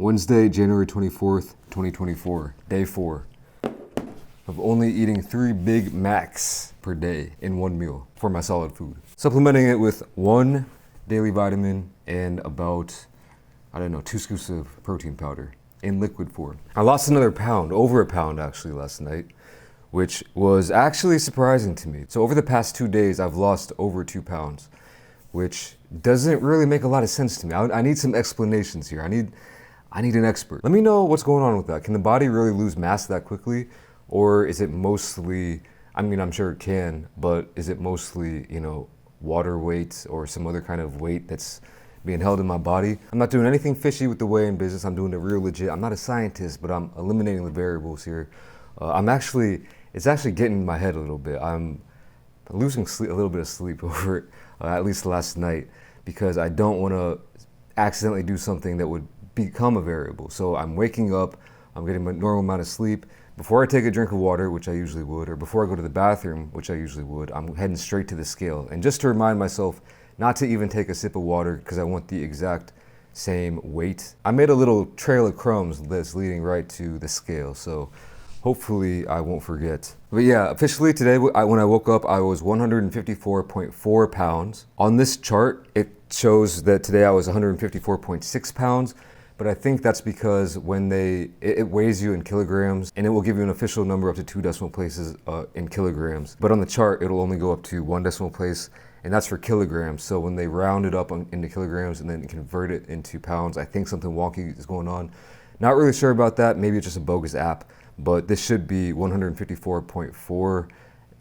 Wednesday, January 24th, 2024, day 4 of only eating 3 Big Macs per day in one meal for my solid food. Supplementing it with 1 daily vitamin and about, 2 scoops of protein powder in liquid form. I lost another pound, over a pound actually last night, which was actually surprising to me. So over the past 2 days, I've lost over 2 pounds, which doesn't really make a lot of sense to me. I need some explanations here. I need an expert. Let me know what's going on with that. Can the body really lose mass that quickly? Or is it mostly, I'm sure it can, but is it mostly, water weight or some other kind of weight that's being held in my body? I'm not doing anything fishy with the weigh-in business. I'm doing it real legit. I'm not a scientist, but I'm eliminating the variables here. It's actually getting in my head a little bit. I'm losing a little bit of sleep over it, at least last night, because I don't want to accidentally do something that would become a variable. So I'm waking up, I'm getting my normal amount of sleep. Before I take a drink of water, which I usually would, or before I go to the bathroom, which I usually would, I'm heading straight to the scale. And just to remind myself not to even take a sip of water because I want the exact same weight. I made a little trail of crumbs that's leading right to the scale, so hopefully I won't forget. But yeah, officially today when I woke up, I was 154.4 pounds. On this chart, it shows that today I was 154.6 pounds. But I think that's because when it weighs you in kilograms, and it will give you an official number up to 2 decimal places in kilograms. But on the chart, it'll only go up to 1 decimal place, and that's for kilograms. So when they round it up into kilograms and then convert it into pounds, I think something wonky is going on. Not really sure about that. Maybe it's just a bogus app, but this should be 154.4.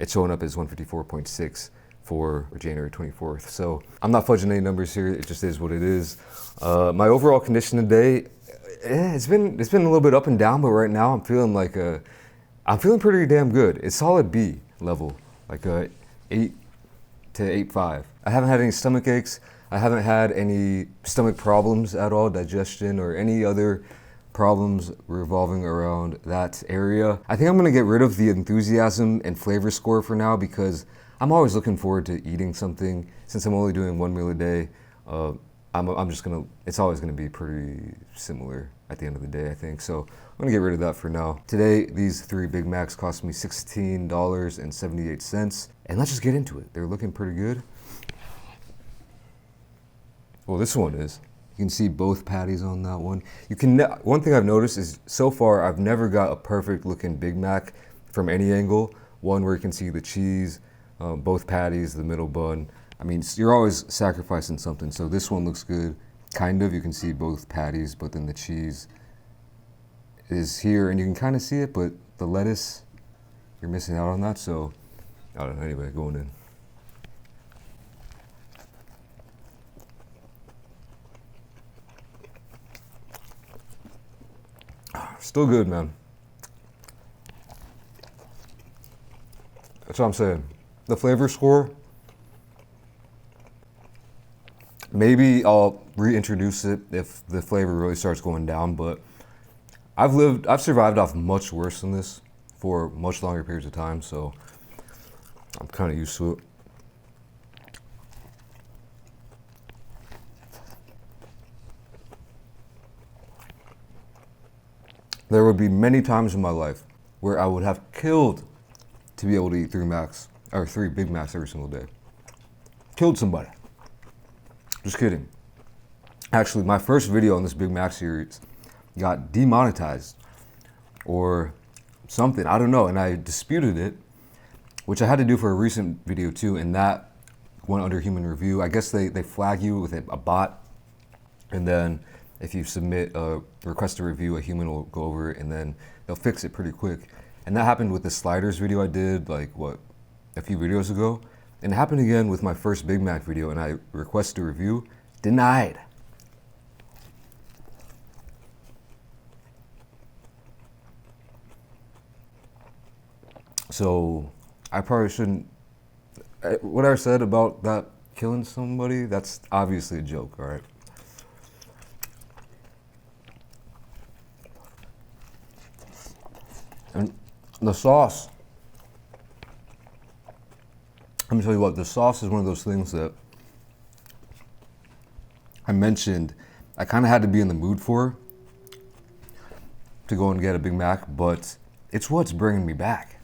It's showing up as 154.6 for January 24th. So I'm not fudging any numbers here. It just is what it is. My overall condition today, it's been a little bit up and down, but right now I'm feeling pretty damn good. It's solid B level, like a 8 to 8.5. I haven't had any stomach aches. I haven't had any stomach problems at all, digestion or any other problems revolving around that area. I think I'm gonna get rid of the enthusiasm and flavor score for now because I'm always looking forward to eating something. Since I'm only doing 1 meal a day, it's always gonna be pretty similar at the end of the day, I think. So I'm gonna get rid of that for now. Today, these 3 Big Macs cost me $16.78. And let's just get into it. They're looking pretty good. Well, this one is. You can see both patties on that one. One thing I've noticed is so far, I've never got a perfect looking Big Mac from any angle. One where you can see the cheese, both patties, the middle bun. You're always sacrificing something. So this one looks good, kind of. You can see both patties, but then the cheese is here, and you can kind of see it, but the lettuce, you're missing out on that. So, I don't know. Anyway, going in. Still good, man. That's what I'm saying. The flavor score, maybe I'll reintroduce it if the flavor really starts going down, but I've survived off much worse than this for much longer periods of time, so I'm kind of used to it. There would be many times in my life where I would have killed to be able to eat 3 Big Macs every single day. Killed somebody. Just kidding. Actually, my first video on this Big Mac series got demonetized or something, I don't know, and I disputed it, which I had to do for a recent video too, and that went under human review. I guess they flag you with a bot, and then if you submit a request to review, a human will go over it and then they'll fix it pretty quick. And that happened with the sliders video I did a few videos ago. And it happened again with my first Big Mac video, and I requested a review, denied. So I probably shouldn't, what I said about that killing somebody, that's obviously a joke, all right? And the sauce, let me tell you what, the sauce is one of those things that I mentioned I kind of had to be in the mood for, to go and get a Big Mac, but it's what's bringing me back.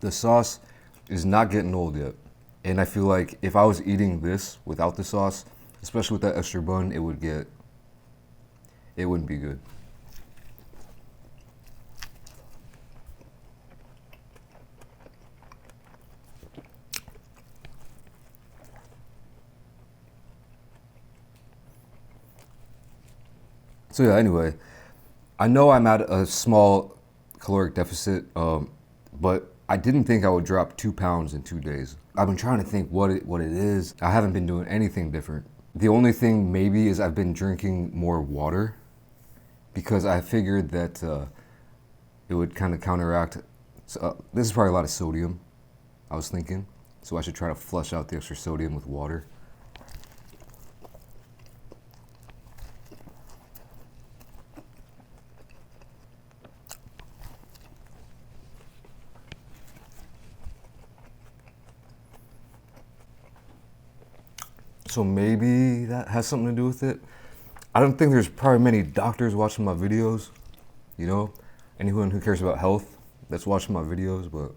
The sauce is not getting old yet. And I feel like if I was eating this without the sauce, especially with that extra bun, it wouldn't be good. So yeah, anyway, I know I'm at a small caloric deficit, but I didn't think I would drop 2 pounds in 2 days. I've been trying to think what it is. I haven't been doing anything different. The only thing maybe is I've been drinking more water because I figured that it would kind of counteract. This is probably a lot of sodium, I was thinking. So I should try to flush out the extra sodium with water. So maybe that has something to do with it. I don't think there's probably many doctors watching my videos, you know? Anyone who cares about health that's watching my videos, but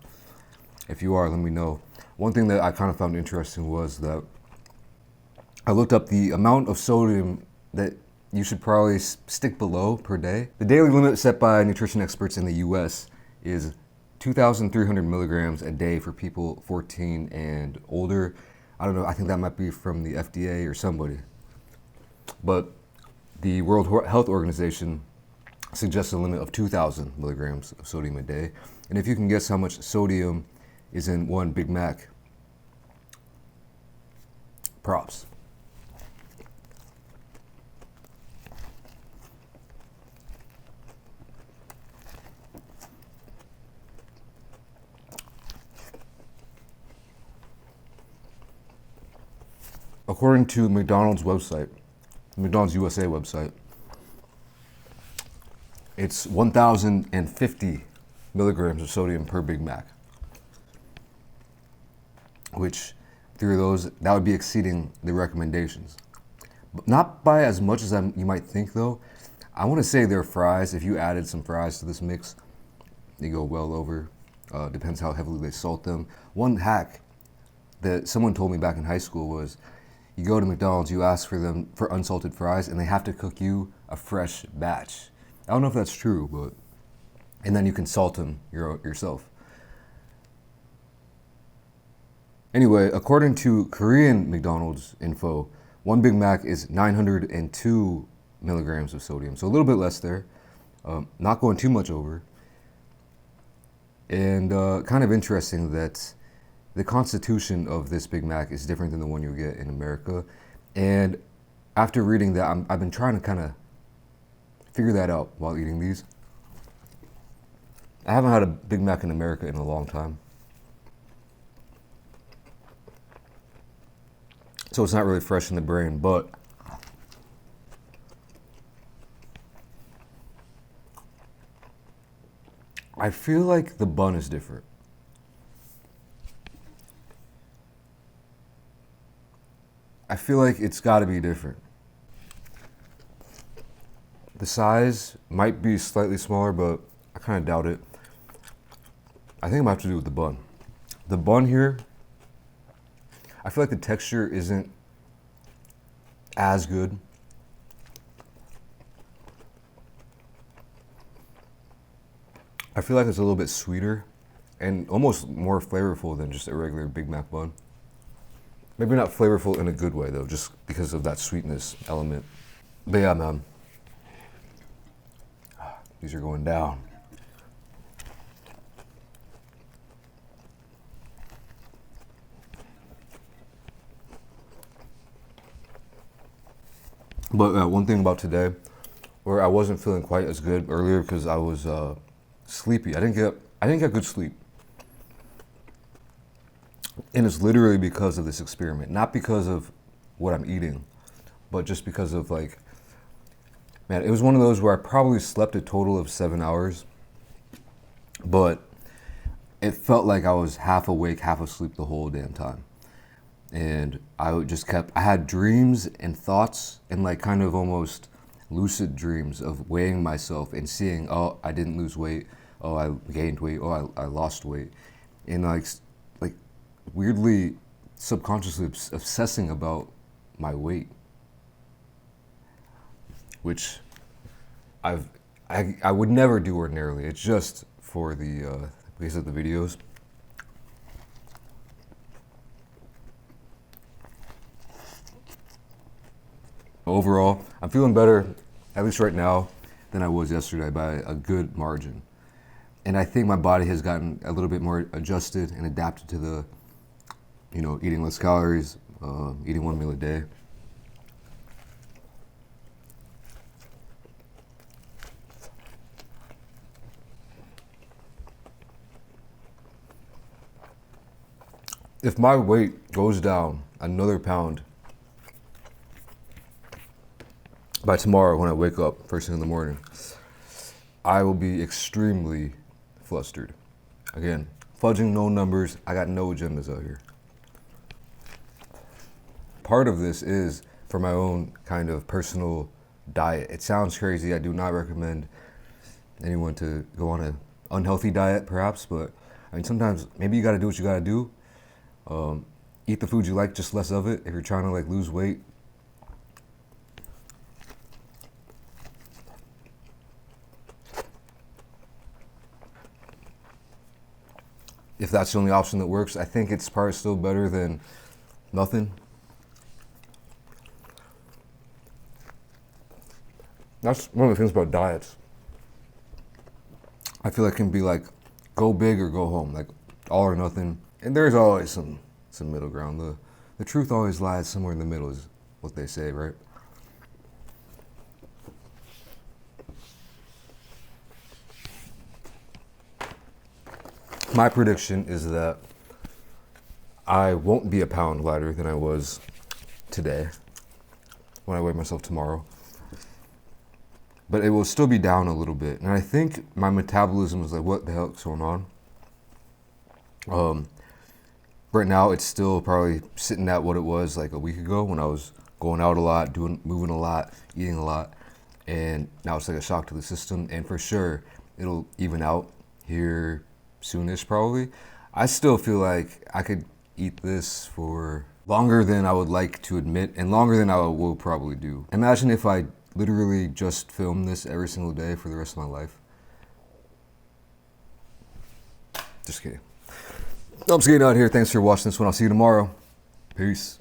if you are, let me know. One thing that I kind of found interesting was that I looked up the amount of sodium that you should probably stick below per day. The daily limit set by nutrition experts in the US is 2,300 milligrams a day for people 14 and older. I don't know, I think that might be from the FDA or somebody. But the World Health Organization suggests a limit of 2,000 milligrams of sodium a day. And if you can guess how much sodium is in one Big Mac, props. According to McDonald's website, McDonald's USA website, it's 1,050 milligrams of sodium per Big Mac, which through those, that would be exceeding the recommendations. But not by as much as you might think though. I want to say their fries, if you added some fries to this mix, they go well over. Depends how heavily they salt them. One hack that someone told me back in high school was, you go to McDonald's, you ask for them for unsalted fries, and they have to cook you a fresh batch. I don't know if that's true, but, and then you can salt them yourself. Anyway, according to Korean McDonald's info, one Big Mac is 902 milligrams of sodium, so a little bit less there, not going too much over. And kind of interesting that the constitution of this Big Mac is different than the one you get in America. And after reading that, I've been trying to kind of figure that out while eating these. I haven't had a Big Mac in America in a long time. So it's not really fresh in the brain, but I feel like the bun is different. I feel like it's got to be different. The size might be slightly smaller, but I kind of doubt it. I think it might have to do with the bun. The bun here, I feel like the texture isn't as good. I feel like it's a little bit sweeter and almost more flavorful than just a regular Big Mac bun. Maybe not flavorful in a good way though, just because of that sweetness element. But yeah, man. These are going down. But one thing about today, where I wasn't feeling quite as good earlier because I was sleepy. I didn't get good sleep. And it's literally because of this experiment, not because of what I'm eating, but just because of like, man, it was one of those where I probably slept a total of 7 hours, but it felt like I was half awake, half asleep the whole damn time. And I had dreams and thoughts and like kind of almost lucid dreams of weighing myself and seeing, oh, I didn't lose weight. Oh, I gained weight. Oh, I lost weight. And like weirdly, subconsciously obsessing about my weight, which I would never do ordinarily. It's just for the because of the videos. Overall, I'm feeling better, at least right now, than I was yesterday by a good margin. And I think my body has gotten a little bit more adjusted and adapted to the, eating less calories, eating one meal a day. If my weight goes down another pound by tomorrow when I wake up first thing in the morning, I will be extremely flustered. Again, fudging no numbers. I got no agendas out here. Part of this is for my own kind of personal diet. It sounds crazy. I do not recommend anyone to go on an unhealthy diet, perhaps, but I mean, sometimes maybe you got to do what you got to do. Eat the food you like, just less of it. If you're trying to like lose weight, if that's the only option that works, I think it's probably still better than nothing. That's one of the things about diets. I feel like it can be like go big or go home, like all or nothing. And there's always some middle ground. The truth always lies somewhere in the middle is what they say, right? My prediction is that I won't be a pound lighter than I was today when I weigh myself tomorrow. But it will still be down a little bit. And I think my metabolism is like, what the hell's going on? Right now, it's still probably sitting at what it was like a week ago when I was going out a lot, moving a lot, eating a lot. And now it's like a shock to the system. And for sure, it'll even out here soonish probably. I still feel like I could eat this for longer than I would like to admit and longer than I will probably do. Imagine if I literally just film this every single day for the rest of my life. Just kidding. I'm just getting out here. Thanks for watching this one. I'll see you tomorrow. Peace.